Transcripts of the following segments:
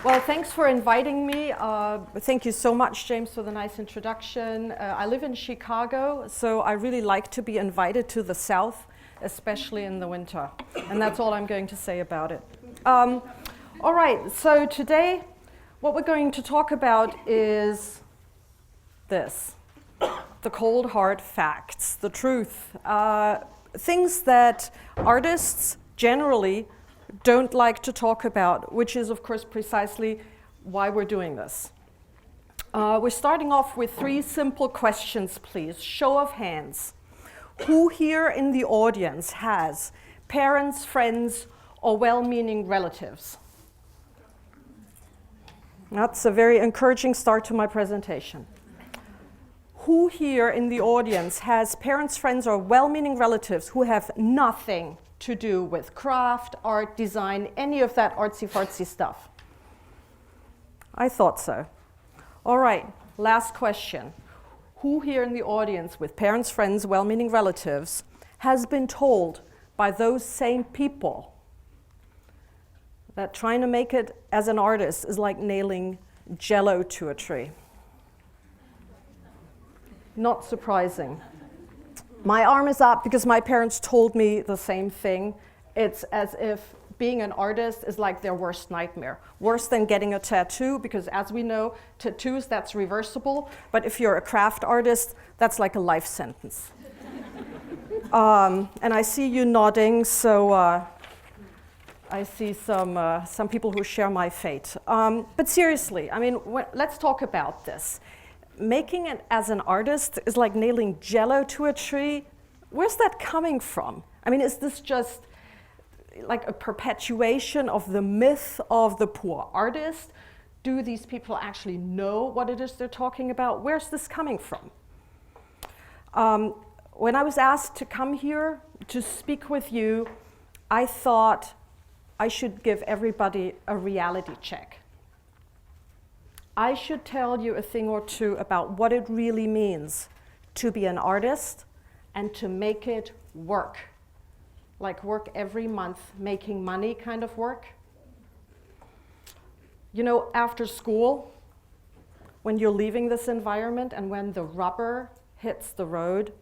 Well, thanks for inviting me. Thank you so much, James, for the nice introduction. I live in Chicago, so I really like to be invited to the South, especially in the winter. And that's all I'm going to say about it. All right, so today what we're going to talk about is this, the cold hard facts, the truth. Things that artists generally don't like to talk about, which is, of course, precisely why we're doing this. We're starting off with 3 simple questions, please. Show of hands. Who here in the audience has parents, friends, or well-meaning relatives? That's a very encouraging start to my presentation. Who here in the audience has parents, friends, or well-meaning relatives who have nothing to do with craft, art, design, any of that artsy-fartsy stuff? I thought so. All right, last question. Who here in the audience with parents, friends, well-meaning relatives has been told by those same people that trying to make it as an artist is like nailing Jello to a tree? Not surprising. My arm is up because my parents told me the same thing. It's as if being an artist is like their worst nightmare. Worse than getting a tattoo, because as we know, tattoos, that's reversible. But if you're a craft artist, that's like a life sentence. And I see you nodding, so I see some people who share my fate. But seriously, I mean, let's talk about this. Making it as an artist is like nailing Jello to a tree. Where's that coming from? I mean, is this just like a perpetuation of the myth of the poor artist? Do these people actually know what it is they're talking about? Where's this coming from? When I was asked to come here to speak with you, I thought I should give everybody a reality check. I should tell you a thing or two about what it really means to be an artist and to make it work. Like work every month, making money kind of work. You know, after school, when you're leaving this environment and when the rubber hits the road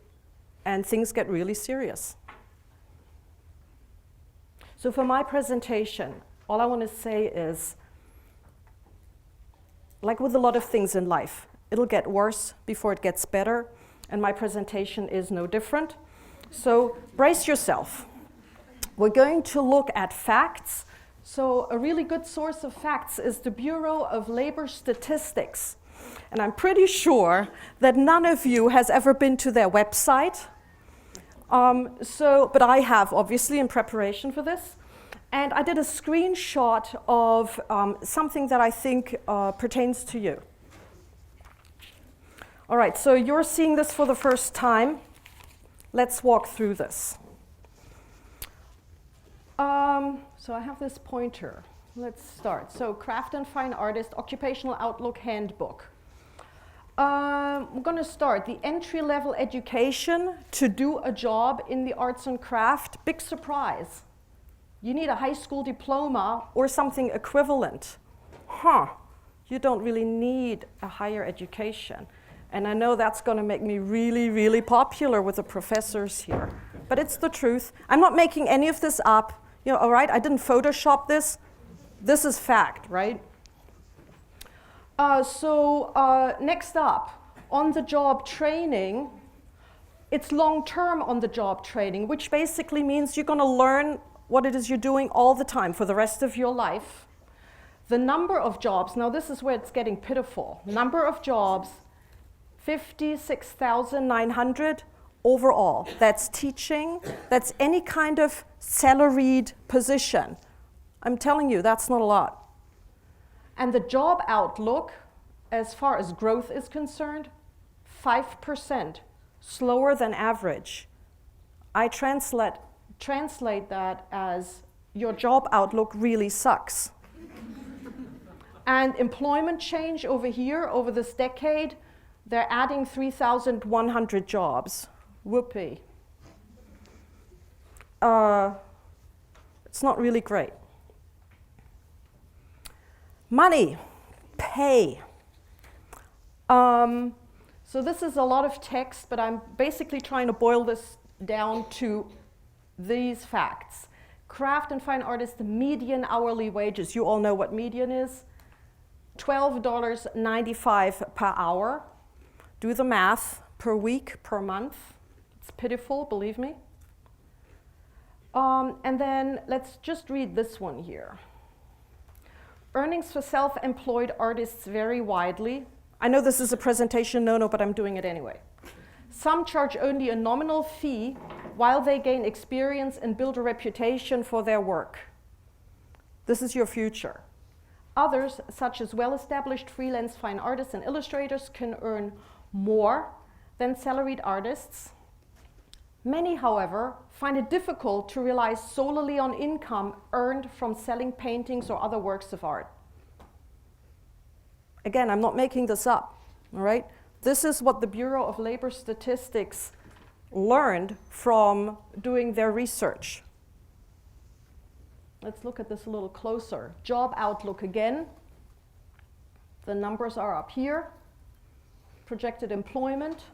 and things get really serious. So for my presentation, all I want to say is, like with a lot of things in life, it'll get worse before it gets better, and my presentation is no different. So brace yourself. We're going to look at facts. So a really good source of facts is the Bureau of Labor Statistics. And I'm pretty sure that none of you has ever been to their website. But I have, obviously, in preparation for this. And I did a screenshot of something that I think pertains to you. All right, so you're seeing this for the first time. Let's walk through this. So I have this pointer. Let's start. So Craft and Fine Artist Occupational Outlook Handbook. We're going to start the entry-level education to do a job in the arts and craft. Big surprise. You need a high school diploma or something equivalent. You don't really need a higher education. And I know that's going to make me really, really popular with the professors here. But it's the truth. I'm not making any of this up. You know, all right, I didn't Photoshop this. This is fact, right? Next up, on-the-job training. It's long-term on-the-job training, which basically means you're going to learn what it is you're doing all the time for the rest of your life. The number of jobs, now this is where it's getting pitiful. Number of jobs, 56,900 overall. That's teaching, that's any kind of salaried position. I'm telling you, that's not a lot. And the job outlook, as far as growth is concerned, 5%, slower than average. I translate that as your job outlook really sucks. And employment change over here, over this decade, they're adding 3,100 jobs. Whoopee. It's not really great. Money, pay. So this is a lot of text, but I'm basically trying to boil this down to these facts. Craft and fine artists, the median hourly wages, you all know what median is, $12.95 per hour. Do the math, per week, per month. It's pitiful, believe me. And then let's just read this one here. Earnings for self-employed artists vary widely. I know this is a presentation, no, but I'm doing it anyway. Some charge only a nominal fee while they gain experience and build a reputation for their work. This is your future. Others, such as well-established freelance fine artists and illustrators, can earn more than salaried artists. Many, however, find it difficult to rely solely on income earned from selling paintings or other works of art. Again, I'm not making this up, all right? This is what the Bureau of Labor Statistics learned from doing their research. Let's look at this a little closer. Job outlook again. The numbers are up here. Projected employment,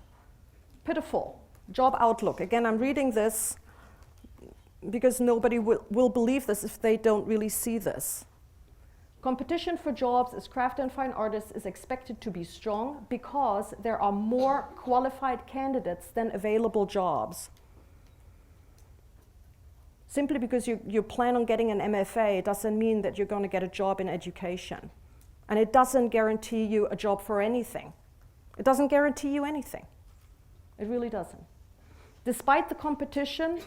pitiful. Job outlook. Again, I'm reading this because nobody will believe this if they don't really see this. Competition for jobs as craft and fine artists is expected to be strong because there are more qualified candidates than available jobs. Simply because you plan on getting an MFA doesn't mean that you're going to get a job in education. And it doesn't guarantee you a job for anything. It doesn't guarantee you anything. It really doesn't. Despite the competition,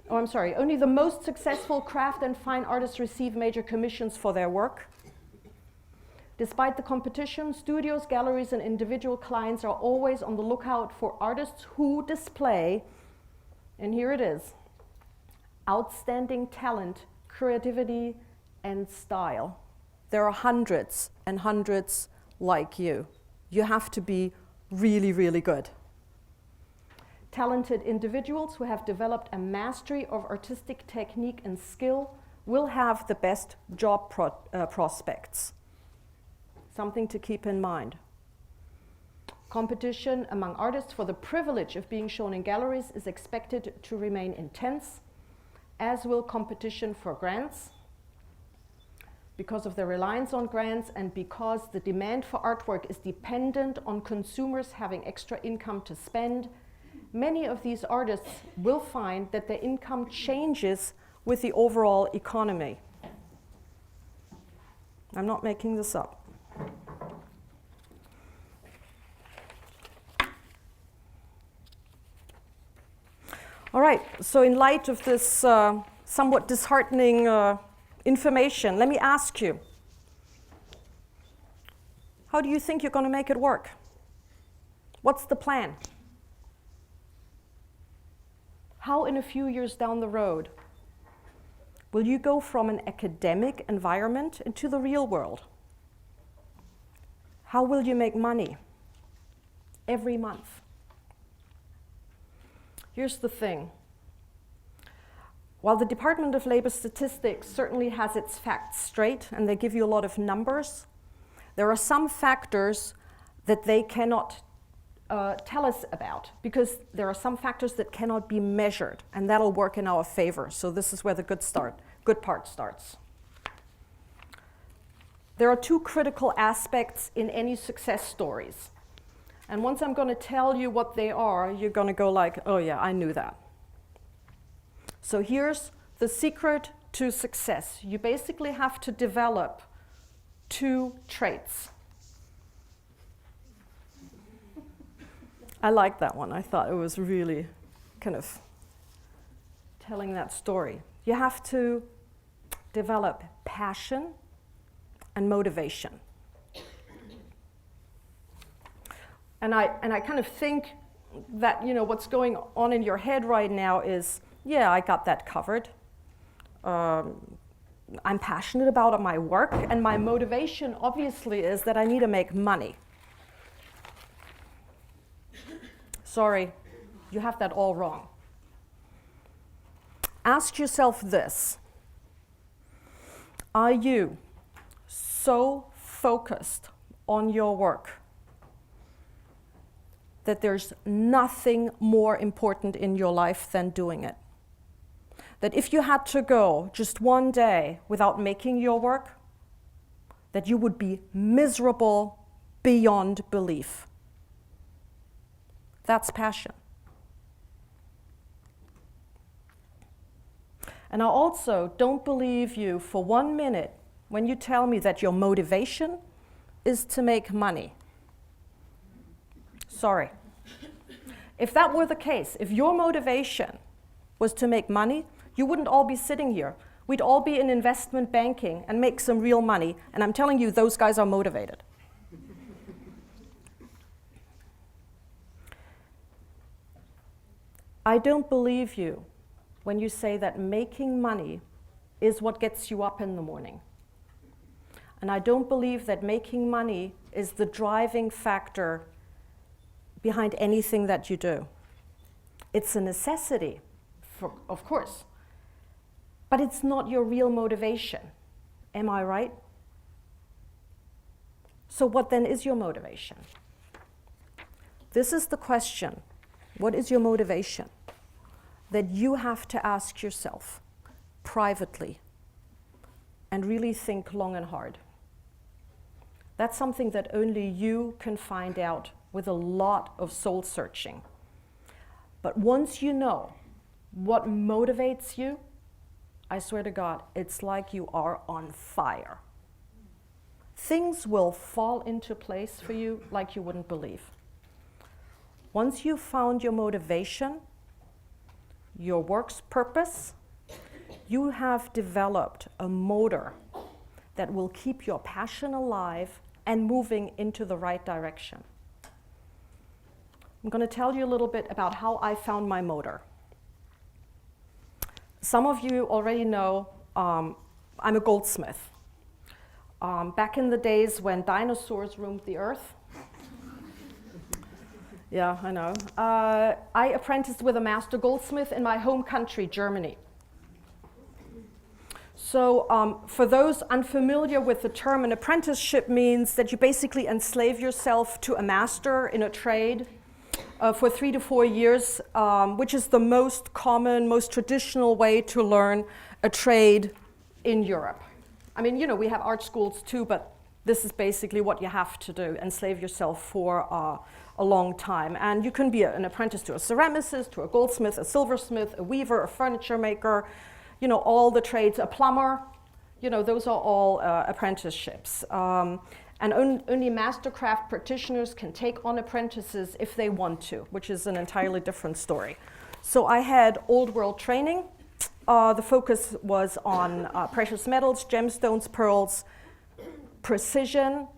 only the most successful craft and fine artists receive major commissions for their work. Despite the competition, studios, galleries, and individual clients are always on the lookout for artists who display, and here it is, outstanding talent, creativity, and style. There are hundreds and hundreds like you. You have to be really, really good. Talented individuals who have developed a mastery of artistic technique and skill will have the best job prospects. Something to keep in mind. Competition among artists for the privilege of being shown in galleries is expected to remain intense, as will competition for grants. Because of their reliance on grants and because the demand for artwork is dependent on consumers having extra income to spend, many of these artists will find that their income changes with the overall economy. I'm not making this up. All right, so in light of this somewhat disheartening information, let me ask you, how do you think you're going to make it work? What's the plan? How in a few years down the road will you go from an academic environment into the real world? How will you make money every month? Here's the thing. While the Department of Labor Statistics certainly has its facts straight and they give you a lot of numbers, there are some factors that they cannot tell us about because there are some factors that cannot be measured, and that'll work in our favor. So this is where the good part starts. There are two critical aspects in any success stories. And once I'm going to tell you what they are, you're going to go like, oh yeah, I knew that. So here's the secret to success. You basically have to develop two traits. I like that one. I thought it was really kind of telling that story. You have to develop passion and motivation. And I kind of think that, you know, what's going on in your head right now is, yeah, I got that covered. I'm passionate about my work, and my motivation obviously is that I need to make money. Sorry, you have that all wrong. Ask yourself this. Are you so focused on your work that there's nothing more important in your life than doing it. That if you had to go just one day without making your work, that you would be miserable beyond belief. That's passion. And I also don't believe you for 1 minute when you tell me that your motivation is to make money. Sorry. If that were the case, if your motivation was to make money, you wouldn't all be sitting here. We'd all be in investment banking and make some real money. And I'm telling you, those guys are motivated. I don't believe you when you say that making money is what gets you up in the morning. And I don't believe that making money is the driving factor behind anything that you do. It's a necessity, of course, but it's not your real motivation. Am I right? So what then is your motivation? This is the question. What is your motivation? That you have to ask yourself privately and really think long and hard. That's something that only you can find out with a lot of soul searching. But once you know what motivates you, I swear to God, it's like you are on fire. Things will fall into place for you like you wouldn't believe. Once you've found your motivation, your work's purpose, you have developed a motor that will keep your passion alive and moving into the right direction. I'm going to tell you a little bit about how I found my motor. Some of you already know I'm a goldsmith. Back in the days when dinosaurs roamed the earth, yeah, I know, I apprenticed with a master goldsmith in my home country, Germany. So for those unfamiliar with the term, an apprenticeship means that you basically enslave yourself to a master in a trade for 3 to 4 years, which is the most common, most traditional way to learn a trade in Europe. I mean, you know, we have art schools too, but this is basically what you have to do, enslave yourself for a long time. And you can be an apprentice to a ceramicist, to a goldsmith, a silversmith, a weaver, a furniture maker, you know, all the trades, a plumber, you know, those are all apprenticeships. And only mastercraft practitioners can take on apprentices if they want to, which is an entirely different story. So I had old world training. The focus was on precious metals, gemstones, pearls, precision,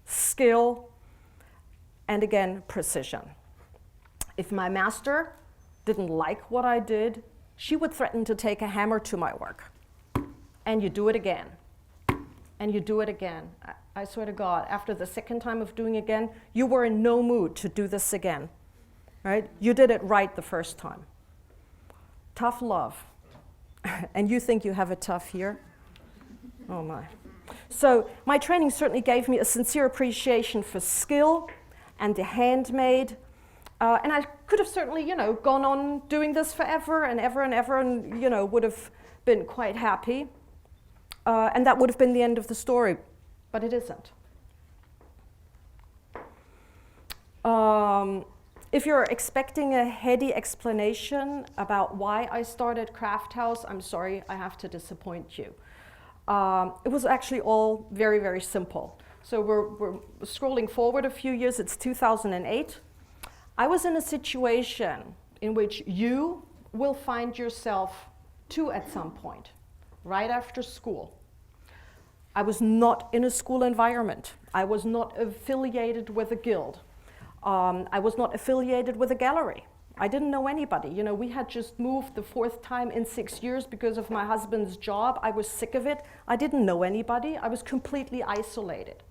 skill, and again, precision. If my master didn't like what I did, she would threaten to take a hammer to my work. And you do it again. And you do it again. I swear to God, after the second time of doing it again, you were in no mood to do this again, right? You did it right the first time. Tough love. And you think you have it tough here? Oh my. So my training certainly gave me a sincere appreciation for skill and the handmade. And I could have certainly, you know, gone on doing this forever and ever and ever and, you know, would have been quite happy. And that would have been the end of the story, but it isn't. If you're expecting a heady explanation about why I started Craft House, I'm sorry, I have to disappoint you. It was actually all very, very simple. So we're scrolling forward a few years, it's 2008. I was in a situation in which you will find yourself too at some point, right after school. I was not in a school environment. I was not affiliated with a guild. I was not affiliated with a gallery. I didn't know anybody. You know, we had just moved the 4th time in 6 years because of my husband's job. I was sick of it. I didn't know anybody. I was completely isolated.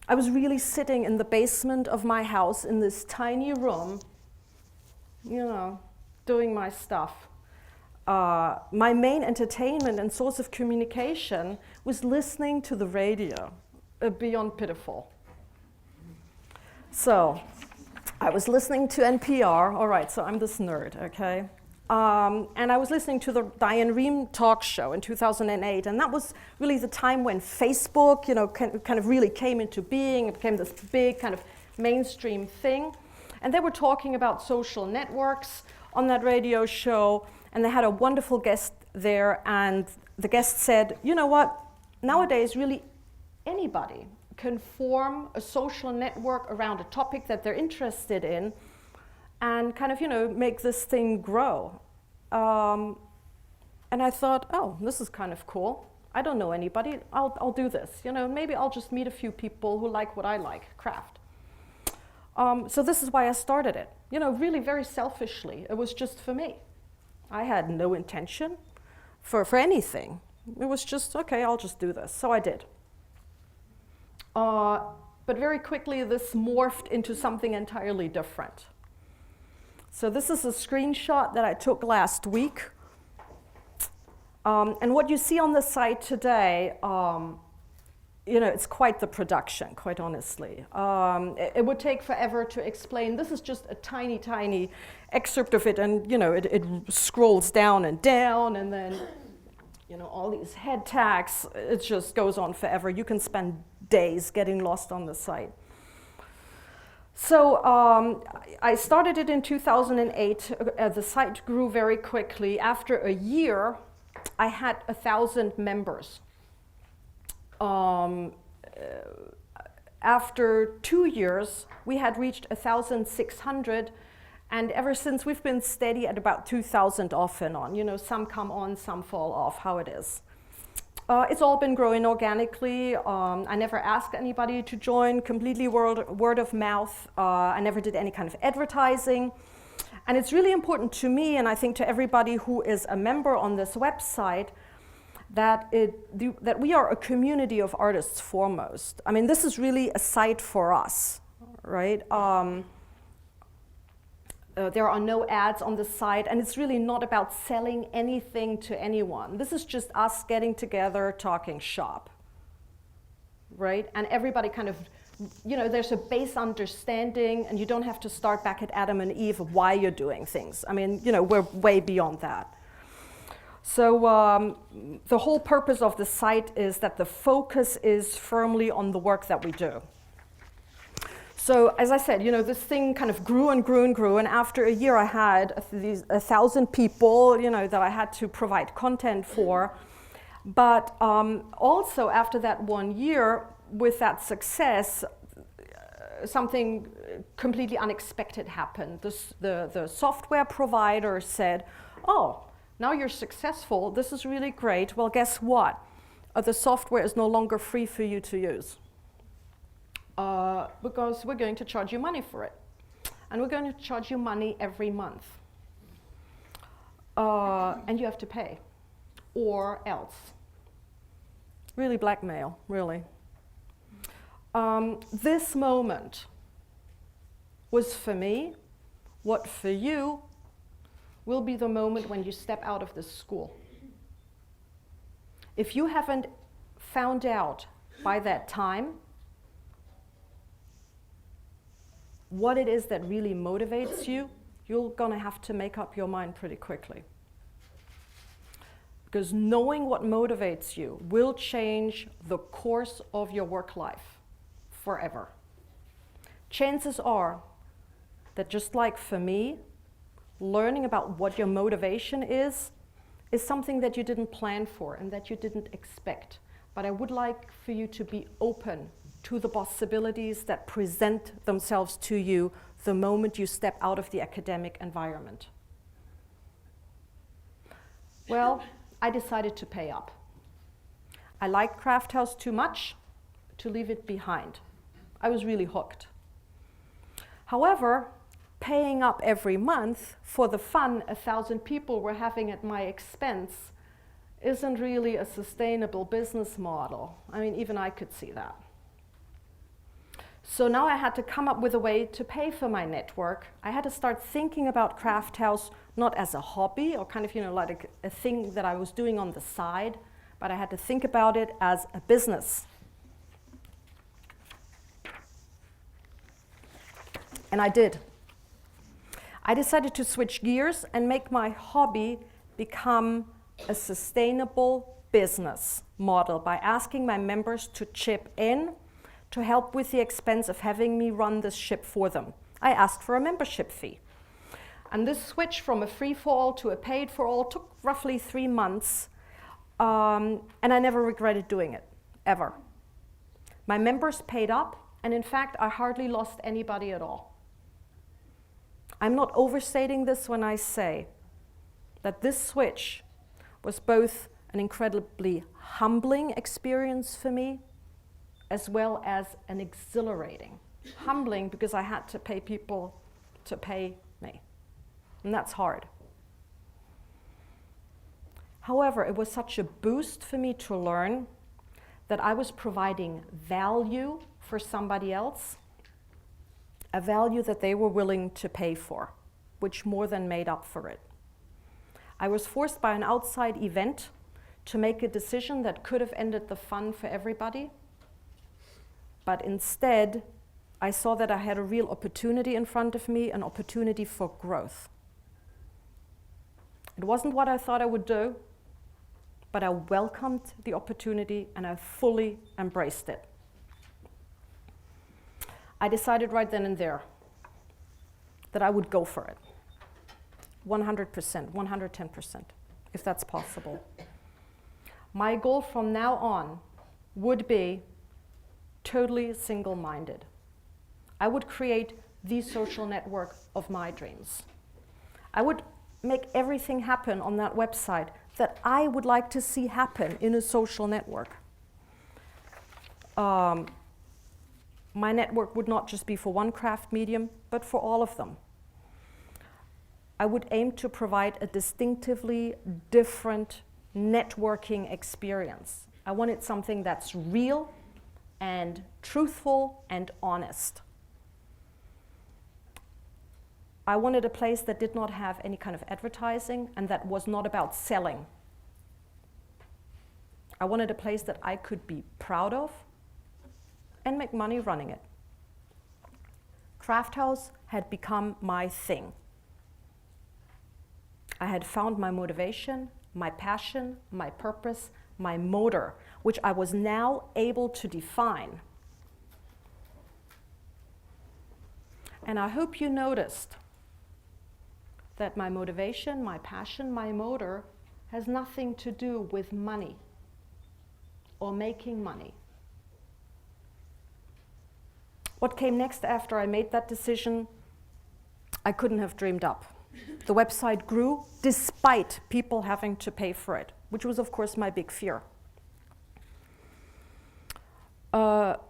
I was really sitting in the basement of my house in this tiny room, you know, doing my stuff. my main entertainment and source of communication was listening to the radio, beyond pitiful. So I was listening to NPR, all right, so I'm this nerd, okay? And I was listening to the Diane Rehm talk show in 2008, and that was really the time when Facebook, kind of really came into being. It became this big kind of mainstream thing. And they were talking about social networks on that radio show, and they had a wonderful guest there, and the guest said, you know what, nowadays really anybody can form a social network around a topic that they're interested in and kind of, make this thing grow. And I thought, oh, this is kind of cool. I don't know anybody, I'll do this. Maybe I'll just meet a few people who like what I like, craft. So this is why I started it, really very selfishly. It was just for me. I had no intention for anything. It was just, okay, I'll just do this. So I did. But very quickly, this morphed into something entirely different. So this is a screenshot that I took last week. And what you see on the site today, it's quite the production, quite honestly. It would take forever to explain. This is just a tiny, tiny excerpt of it, and it scrolls down, and then all these head tags. It just goes on forever. You can spend days getting lost on the site. So I started it in 2008. The site grew very quickly. After a year, I had 1,000 members. After 2 years, we had reached 1,600, and ever since we've been steady at about 2,000 off and on. Some come on, some fall off, how it is. It's all been growing organically. I never asked anybody to join, completely word of mouth. I never did any kind of advertising. And it's really important to me, and I think to everybody who is a member on this website, that we are a community of artists foremost. I mean, this is really a site for us, right? There are no ads on the site, and it's really not about selling anything to anyone. This is just us getting together, talking shop, right? And everybody kind of, there's a base understanding, and you don't have to start back at Adam and Eve of why you're doing things. I mean, we're way beyond that. So the whole purpose of the site is that the focus is firmly on the work that we do. So as I said, this thing kind of grew and grew and grew, and after a year I had 1,000 people, that I had to provide content for. But also after that 1 year, with that success, something completely unexpected happened. The software provider said, oh, now you're successful, this is really great. Well, guess what? The software is no longer free for you to use. Because we're going to charge you money for it. And we're going to charge you money every month. And you have to pay, or else. Really blackmail, really. This moment was for me what for you will be the moment when you step out of this school. If you haven't found out by that time what it is that really motivates you, you're gonna have to make up your mind pretty quickly. Because knowing what motivates you will change the course of your work life forever. Chances are that just like for me, learning about what your motivation is something that you didn't plan for and that you didn't expect. But I would like for you to be open to the possibilities that present themselves to you the moment you step out of the academic environment. Well, I decided to pay up. I liked Craft House too much to leave it behind. I was really hooked. However, paying up every month for the fun 1,000 people were having at my expense isn't really a sustainable business model. I mean, even I could see that. So now I had to come up with a way to pay for my network. I had to start thinking about Craft House not as a hobby or kind of, like a thing that I was doing on the side, but I had to think about it as a business. And I did. I decided to switch gears and make my hobby become a sustainable business model by asking my members to chip in to help with the expense of having me run this ship for them. I asked for a membership fee. And this switch from a free-for-all to a paid-for-all took roughly 3 months, and I never regretted doing it, ever. My members paid up, and in fact, I hardly lost anybody at all. I'm not overstating this when I say that this switch was both an incredibly humbling experience for me, as well as an exhilarating. Humbling because I had to pay people to pay me, and that's hard. However, it was such a boost for me to learn that I was providing value for somebody else, a value that they were willing to pay for, which more than made up for it. I was forced by an outside event to make a decision that could have ended the fun for everybody, but instead, I saw that I had a real opportunity in front of me, an opportunity for growth. It wasn't what I thought I would do, but I welcomed the opportunity and I fully embraced it. I decided right then and there that I would go for it. 100%, 110%, if that's possible. My goal from now on would be totally single-minded. I would create the social network of my dreams. I would make everything happen on that website that I would like to see happen in a social network. My network would not just be for one craft medium, but for all of them. I would aim to provide a distinctively different networking experience. I wanted something that's real and truthful and honest. I wanted a place that did not have any kind of advertising and that was not about selling. I wanted a place that I could be proud of and make money running it. Craft House had become my thing. I had found my motivation, my passion, my purpose, my motor, which I was now able to define. And I hope you noticed that my motivation, my passion, my motor has nothing to do with money or making money. What came next after I made that decision, I couldn't have dreamed up. The website grew despite people having to pay for it, which was, of course, my big fear.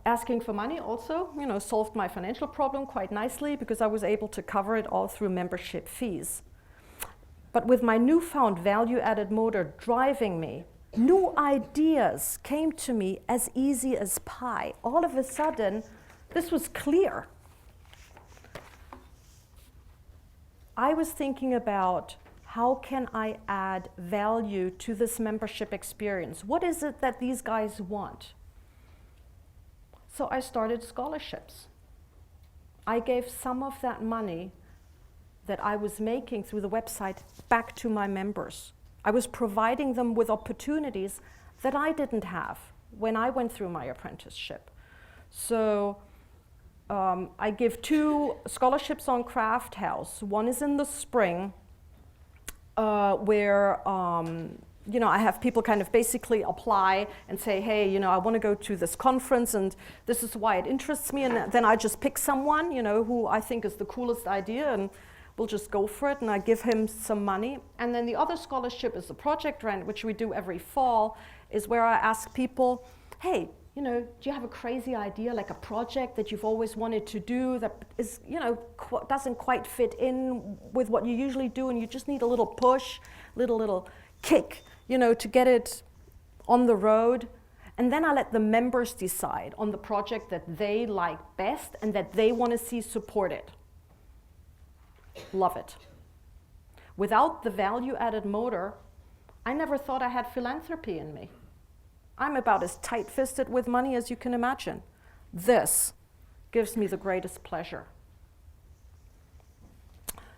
Asking for money also, solved my financial problem quite nicely because I was able to cover it all through membership fees. But with my newfound value-added motor driving me, new ideas came to me as easy as pie. All of a sudden, this was clear. I was thinking about how can I add value to this membership experience? What is it that these guys want? So I started scholarships. I gave some of that money that I was making through the website back to my members. I was providing them with opportunities that I didn't have when I went through my apprenticeship. So I give 2 scholarships on Craft House. One is in the spring where I have people kind of basically apply and say, hey, I want to go to this conference and this is why it interests me. And then I just pick someone, who I think is the coolest idea and we'll just go for it. And I give him some money. And then the other scholarship is the project grant, which we do every fall, is where I ask people, hey, do you have a crazy idea, like a project that you've always wanted to do that is, doesn't quite fit in with what you usually do and you just need a little push, little kick, to get it on the road? And then I let the members decide on the project that they like best and that they want to see supported. Love it. Without the value-added motor, I never thought I had philanthropy in me. I'm about as tight-fisted with money as you can imagine. This gives me the greatest pleasure.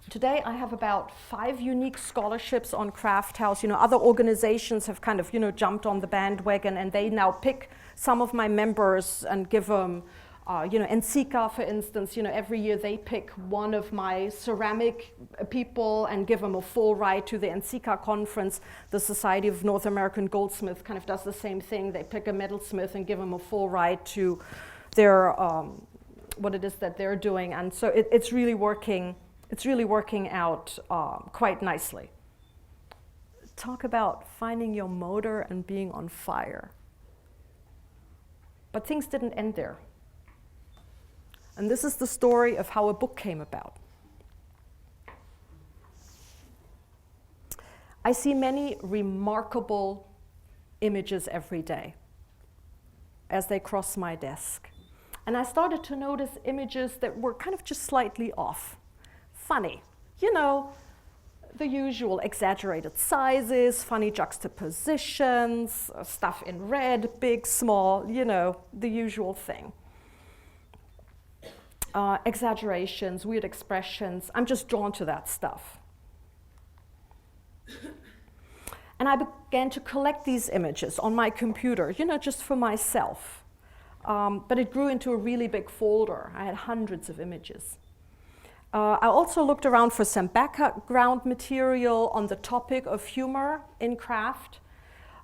Today I have about 5 unique scholarships on Craft House. Other organizations have kind of, jumped on the bandwagon, and they now pick some of my members and give them, NCICA, for instance, every year they pick one of my ceramic people and give them a full ride to the NCICA conference. The Society of North American Goldsmiths kind of does the same thing. They pick a metalsmith and give them a full ride to their, what it is that they're doing. And so it's really working. It's really working out quite nicely. Talk about finding your motor and being on fire. But things didn't end there. And this is the story of how a book came about. I see many remarkable images every day as they cross my desk. And I started to notice images that were kind of just slightly off. Funny, the usual exaggerated sizes, funny juxtapositions, stuff in red, big, small, the usual thing. Exaggerations, weird expressions. I'm just drawn to that stuff. And I began to collect these images on my computer, just for myself. But it grew into a really big folder. I had hundreds of images. I also looked around for some background material on the topic of humor in craft.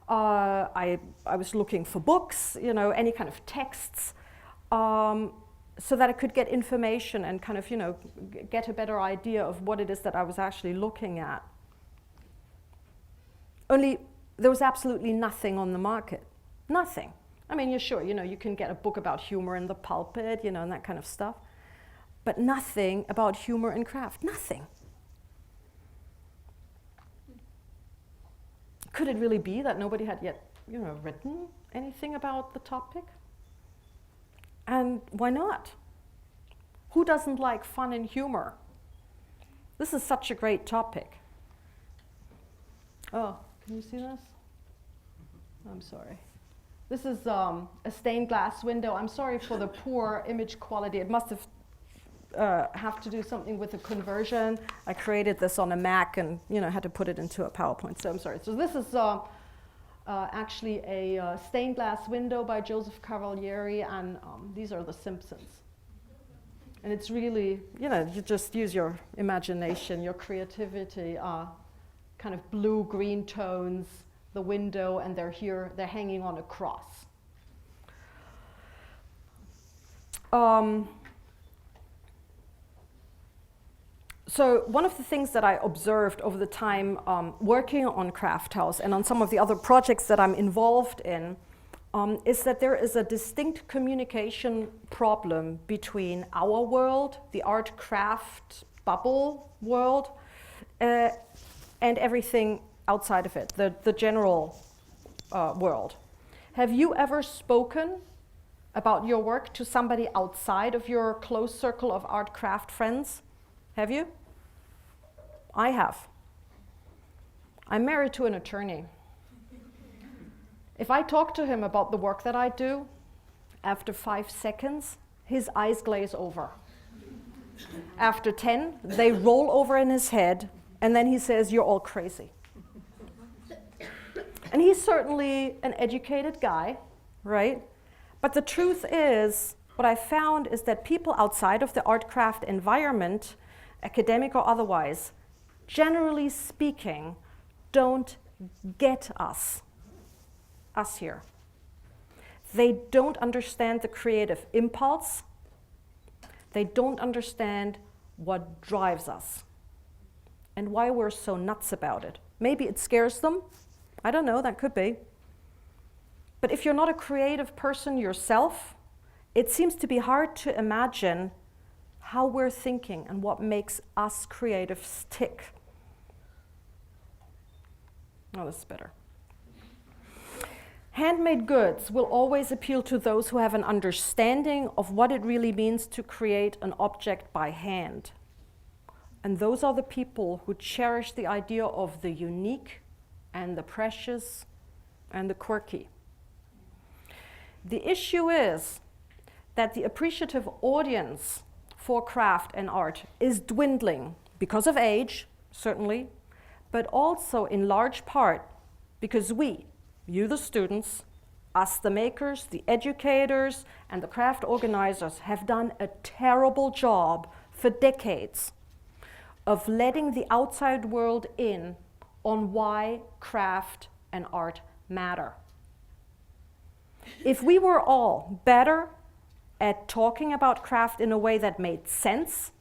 I was looking for books, any kind of texts, so that I could get information and kind of, get a better idea of what it is that I was actually looking at. Only there was absolutely nothing on the market. Nothing. I mean, you're sure, you can get a book about humor in the pulpit, and that kind of stuff. But nothing about humor in craft, nothing. Could it really be that nobody had yet, written anything about the topic? And why not? Who doesn't like fun and humor? This is such a great topic. Oh, can you see this? I'm sorry. This is a stained glass window. I'm sorry for the poor image quality. It must have to do something with the conversion. I created this on a Mac and had to put it into a PowerPoint, so I'm sorry. So this is actually a stained glass window by Joseph Cavalieri, and these are the Simpsons. And it's really, you just use your imagination, your creativity, kind of blue-green tones, the window, and they're hanging on a cross. So one of the things that I observed over the time working on Craft House and on some of the other projects that I'm involved in is that there is a distinct communication problem between our world, the art craft bubble world, and everything outside of it, the general world. Have you ever spoken about your work to somebody outside of your close circle of art craft friends? Have you? I have. I'm married to an attorney. If I talk to him about the work that I do, after 5 seconds, his eyes glaze over. After 10, they roll over in his head, and then he says, "You're all crazy." And he's certainly an educated guy, right? But the truth is, what I found is that people outside of the art craft environment, academic or otherwise, generally speaking, don't get us here. They don't understand the creative impulse. They don't understand what drives us and why we're so nuts about it. Maybe it scares them. I don't know, that could be. But if you're not a creative person yourself, it seems to be hard to imagine how we're thinking and what makes us creatives tick. Oh, this is better. Handmade goods will always appeal to those who have an understanding of what it really means to create an object by hand. And those are the people who cherish the idea of the unique and the precious and the quirky. The issue is that the appreciative audience for craft and art is dwindling because of age, certainly, but also in large part because we, you the students, us the makers, the educators, and the craft organizers have done a terrible job for decades of letting the outside world in on why craft and art matter. If we were all better at talking about craft in a way that made sense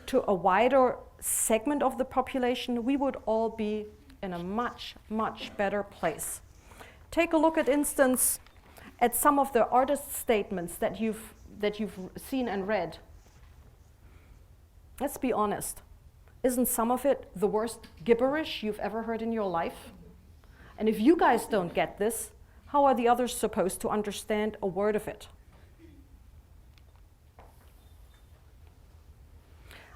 to a wider segment of the population, we would all be in a much, much better place. Take a look, at instance, at some of the artist statements that you've seen and read. Let's be honest. Isn't some of it the worst gibberish you've ever heard in your life? And if you guys don't get this, how are the others supposed to understand a word of it?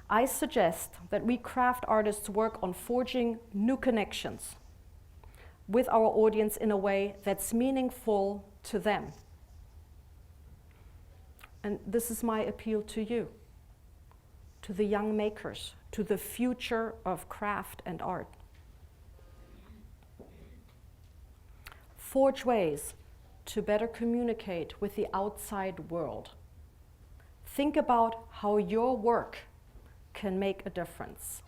I suggest that we craft artists work on forging new connections with our audience in a way that's meaningful to them. And this is my appeal to you, to the young makers, to the future of craft and art. Forge ways to better communicate with the outside world. Think about how your work can make a difference.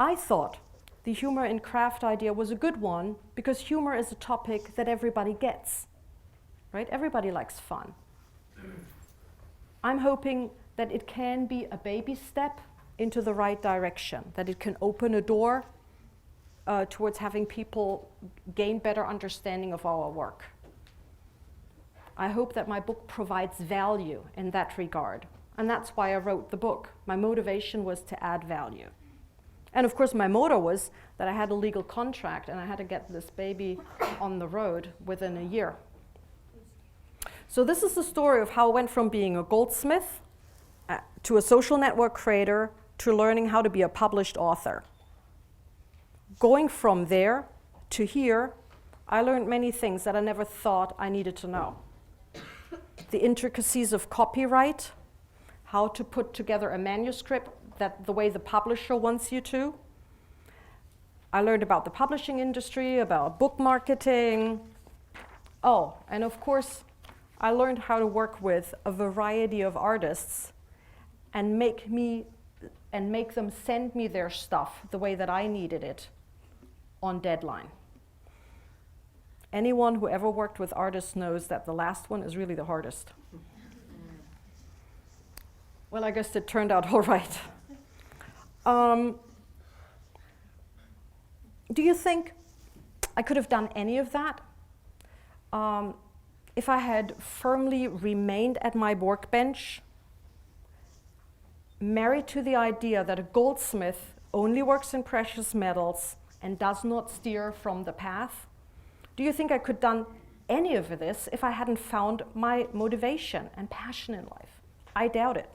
I thought the humor in craft idea was a good one because humor is a topic that everybody gets, right? Everybody likes fun. I'm hoping that it can be a baby step into the right direction, that it can open a door towards having people gain better understanding of our work. I hope that my book provides value in that regard. And that's why I wrote the book. My motivation was to add value. And of course, my motto was that I had a legal contract and I had to get this baby on the road within a year. So this is the story of how I went from being a goldsmith to a social network creator to learning how to be a published author. Going from there to here, I learned many things that I never thought I needed to know. The intricacies of copyright, how to put together a manuscript that the way the publisher wants you to. I learned about the publishing industry, about book marketing. Oh, and of course, I learned how to work with a variety of artists and make them send me their stuff the way that I needed it on deadline. Anyone who ever worked with artists knows that the last one is really the hardest. Well, I guess it turned out all right. Do you think I could have done any of that if I had firmly remained at my workbench, married to the idea that a goldsmith only works in precious metals and does not steer from the path? Do you think I could have done any of this if I hadn't found my motivation and passion in life? I doubt it.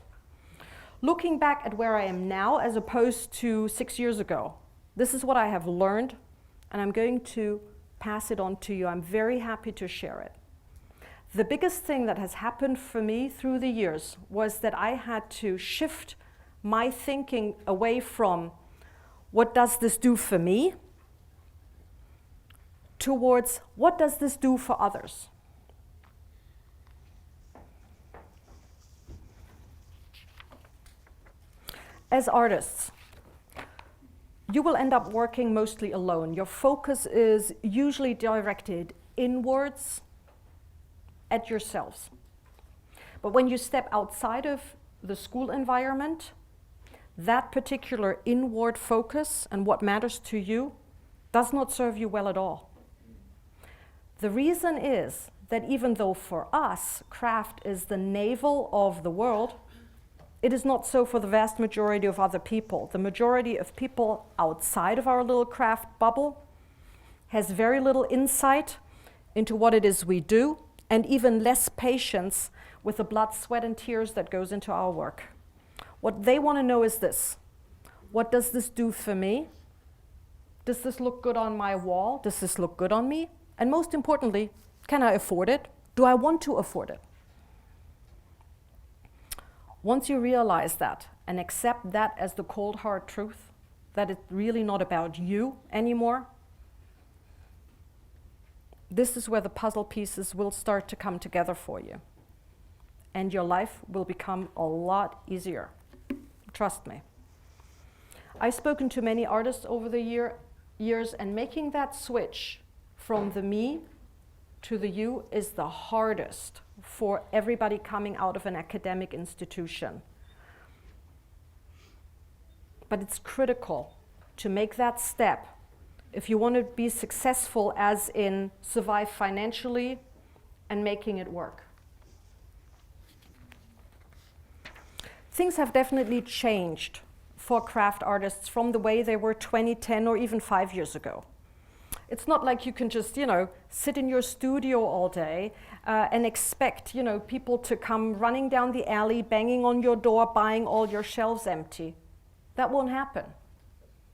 Looking back at where I am now as opposed to 6 years ago, this is what I have learned, and I'm going to pass it on to you. I'm very happy to share it. The biggest thing that has happened for me through the years was that I had to shift my thinking away from what does this do for me towards what does this do for others. As artists, you will end up working mostly alone. Your focus is usually directed inwards at yourselves. But when you step outside of the school environment, that particular inward focus and what matters to you does not serve you well at all. The reason is that even though for us, craft is the navel of the world, it is not so for the vast majority of other people. The majority of people outside of our little craft bubble has very little insight into what it is we do, and even less patience with the blood, sweat, and tears that goes into our work. What they want to know is this: what does this do for me? Does this look good on my wall? Does this look good on me? And most importantly, can I afford it? Do I want to afford it? Once you realize that and accept that as the cold hard truth, that it's really not about you anymore, this is where the puzzle pieces will start to come together for you. And your life will become a lot easier. Trust me. I've spoken to many artists over the years, and making that switch from the me to the you is the hardest for everybody coming out of an academic institution. But it's critical to make that step if you want to be successful, as in survive financially and making it work. Things have definitely changed for craft artists from the way they were 20, 10, or even 5 years ago. It's not like you can just, sit in your studio all day and expect, people to come running down the alley, banging on your door, buying all your shelves empty. That won't happen.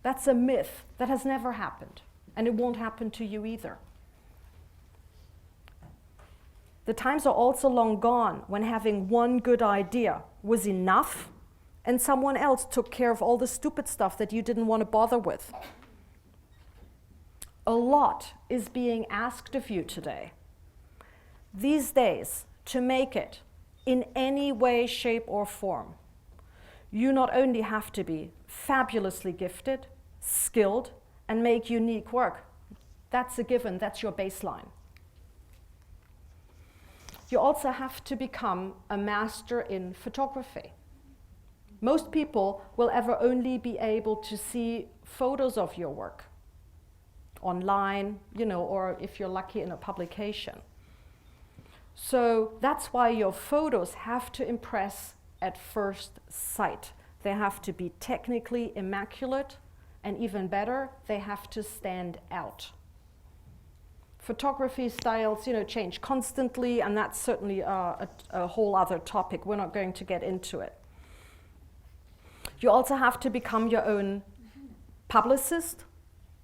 That's a myth. That has never happened. And it won't happen to you either. The times are also long gone when having one good idea was enough and someone else took care of all the stupid stuff that you didn't want to bother with. A lot is being asked of you today. These days, to make it in any way, shape, or form, you not only have to be fabulously gifted, skilled, and make unique work. That's a given, that's your baseline. You also have to become a master in photography. Most people will ever only be able to see photos of your work online, or if you're lucky in a publication. So that's why your photos have to impress at first sight. They have to be technically immaculate, and even better, they have to stand out. Photography styles, change constantly, and that's certainly a whole other topic. We're not going to get into it. You also have to become your own publicist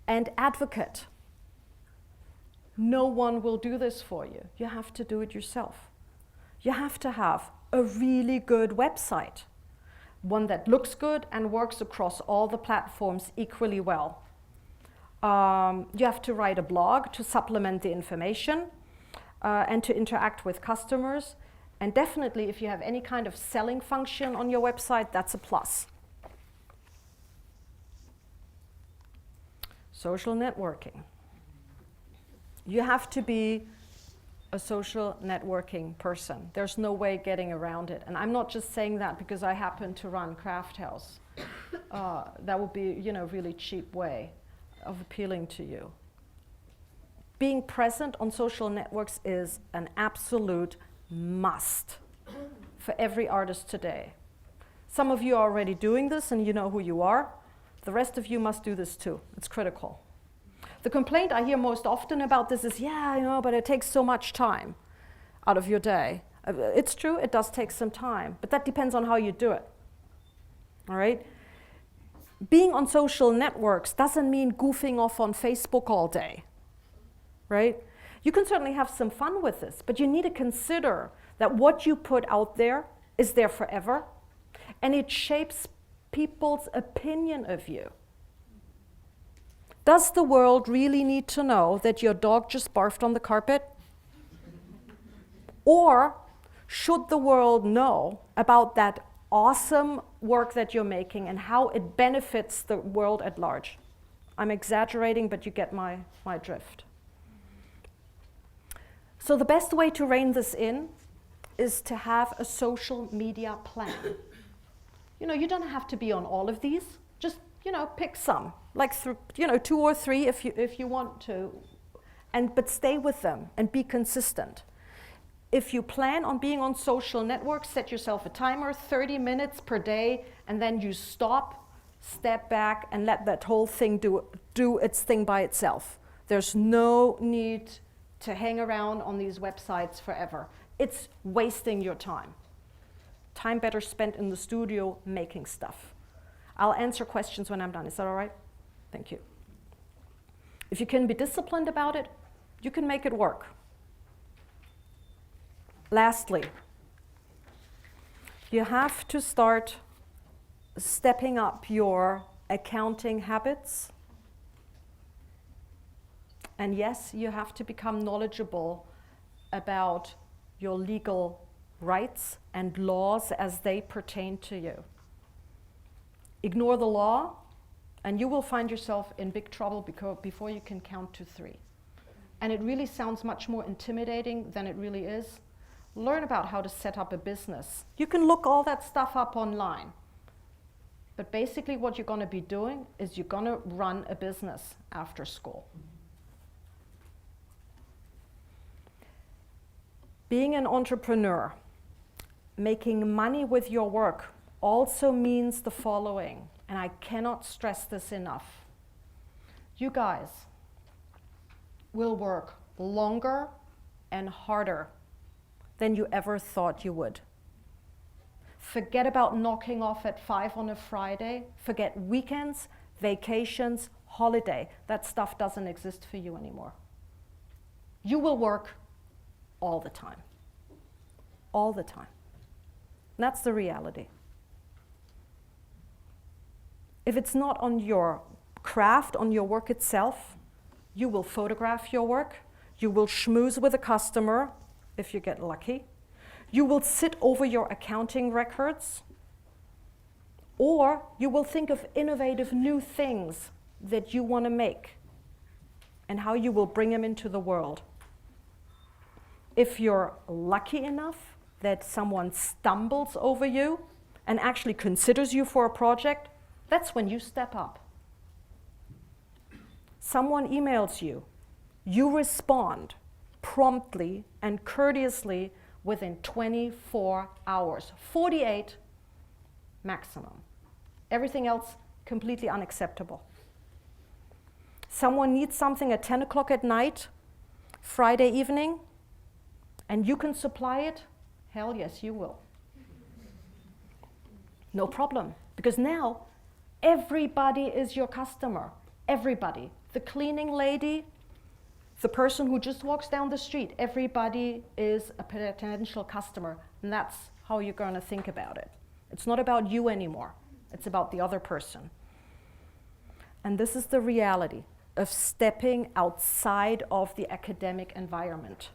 and advocate. No one will do this for you. You have to do it yourself. You have to have a really good website, one that looks good and works across all the platforms equally well. You have to write a blog to supplement the information and to interact with customers. And definitely, if you have any kind of selling function on your website, that's a plus. Social networking. You have to be a social networking person. There's no way getting around it. And I'm not just saying that because I happen to run Craft House. That would be, a really cheap way of appealing to you. Being present on social networks is an absolute must for every artist today. Some of you are already doing this and you know who you are. The rest of you must do this too. It's critical. The complaint I hear most often about this is, but it takes so much time out of your day. It's true, it does take some time, but that depends on how you do it. All right? Being on social networks doesn't mean goofing off on Facebook all day, right? You can certainly have some fun with this, but you need to consider that what you put out there is there forever, and it shapes people's opinion of you. Does the world really need to know that your dog just barfed on the carpet? Or should the world know about that awesome work that you're making and how it benefits the world at large? I'm exaggerating, but you get my drift. So the best way to rein this in is to have a social media plan. You don't have to be on all of these. Just, pick some, like 2 or 3 if you want to, but stay with them and be consistent. If you plan on being on social networks, set yourself a timer, 30 minutes per day, and then you stop, step back, and let that whole thing do its thing by itself. There's no need to hang around on these websites forever. It's wasting your time. Time better spent in the studio making stuff. I'll answer questions when I'm done. Is that all right? Thank you. If you can be disciplined about it, you can make it work. Lastly, you have to start stepping up your accounting habits. And yes, you have to become knowledgeable about your legal rights and laws as they pertain to you. Ignore the law, and you will find yourself in big trouble before you can count to 3. And it really sounds much more intimidating than it really is. Learn about how to set up a business. You can look all that stuff up online. But basically what you're going to be doing is you're going to run a business after school. Being an entrepreneur, making money with your work also means the following, and I cannot stress this enough. You guys will work longer and harder than you ever thought you would. Forget about knocking off at 5 on a Friday. Forget weekends, vacations, holiday. That stuff doesn't exist for you anymore. You will work all the time. All the time. And that's the reality. If it's not on your craft, on your work itself, you will photograph your work, you will schmooze with a customer, if you get lucky, you will sit over your accounting records, or you will think of innovative new things that you want to make and how you will bring them into the world. If you're lucky enough that someone stumbles over you and actually considers you for a project, that's when you step up. Someone emails you, you respond promptly and courteously within 24 hours, 48 maximum. Everything else completely unacceptable. Someone needs something at 10 o'clock at night, Friday evening, and you can supply it, hell yes, you will. No problem, because now everybody is your customer, everybody. The cleaning lady, the person who just walks down the street, everybody is a potential customer, and that's how you're going to think about it. It's not about you anymore, it's about the other person. And this is the reality of stepping outside of the academic environment.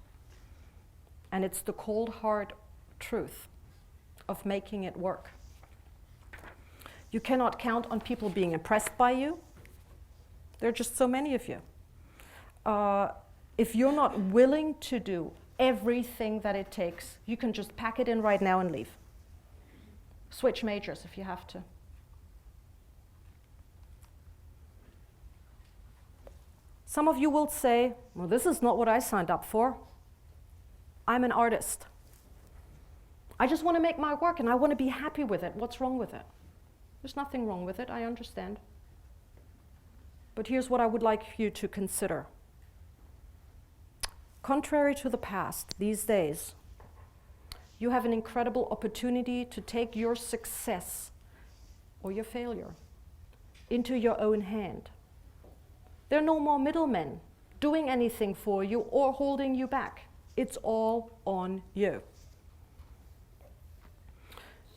And it's the cold, hard truth of making it work. You cannot count on people being impressed by you. There are just so many of you. If you're not willing to do everything that it takes, you can just pack it in right now and leave. Switch majors if you have to. Some of you will say, well, this is not what I signed up for. I'm an artist. I just want to make my work and I want to be happy with it. What's wrong with it? There's nothing wrong with it, I understand. But here's what I would like you to consider. Contrary to the past, these days, you have an incredible opportunity to take your success or your failure into your own hand. There are no more middlemen doing anything for you or holding you back. It's all on you.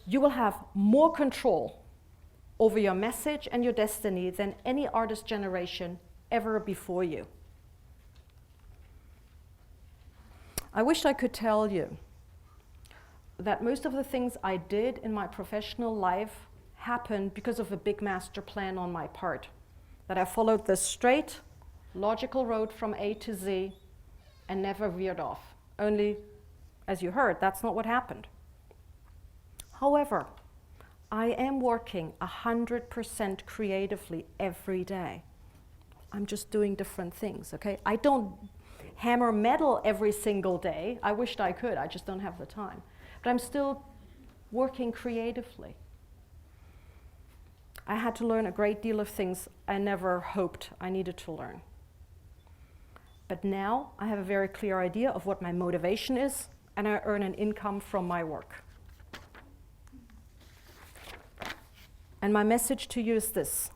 You will have more control over your message and your destiny than any artist generation ever before you. I wish I could tell you that most of the things I did in my professional life happened because of a big master plan on my part. That I followed this straight, logical road from A to Z and never veered off. Only, as you heard, that's not what happened. However, I am working 100% creatively every day. I'm just doing different things, okay? I don't hammer metal every single day. I wished I could, I just don't have the time. But I'm still working creatively. I had to learn a great deal of things I never hoped I needed to learn. But now I have a very clear idea of what my motivation is, and I earn an income from my work. And my message to you is this: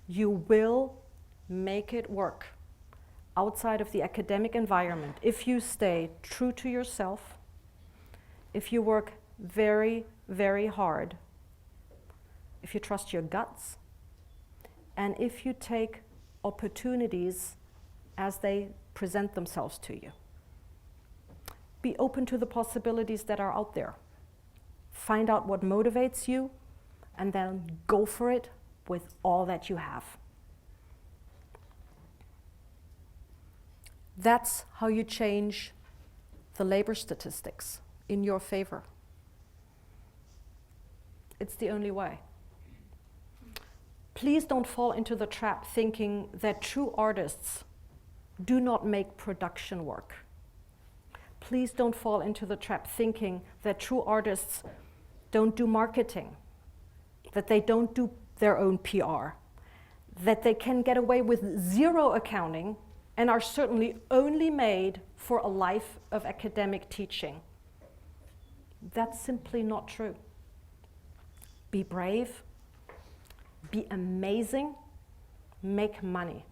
you will make it work outside of the academic environment if you stay true to yourself, if you work very, very hard, if you trust your guts, and if you take opportunities as they present themselves to you. Be open to the possibilities that are out there. Find out what motivates you, and then go for it with all that you have. That's how you change the labor statistics in your favor. It's the only way. Please don't fall into the trap thinking that true artists do not make production work. Please don't fall into the trap thinking that true artists don't do marketing, that they don't do their own PR, that they can get away with zero accounting and are certainly only made for a life of academic teaching. That's simply not true. Be brave, be amazing, make money.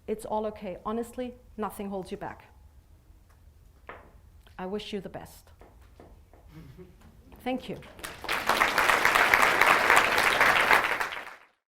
It's all okay. Honestly, nothing holds you back. I wish you the best. Thank you.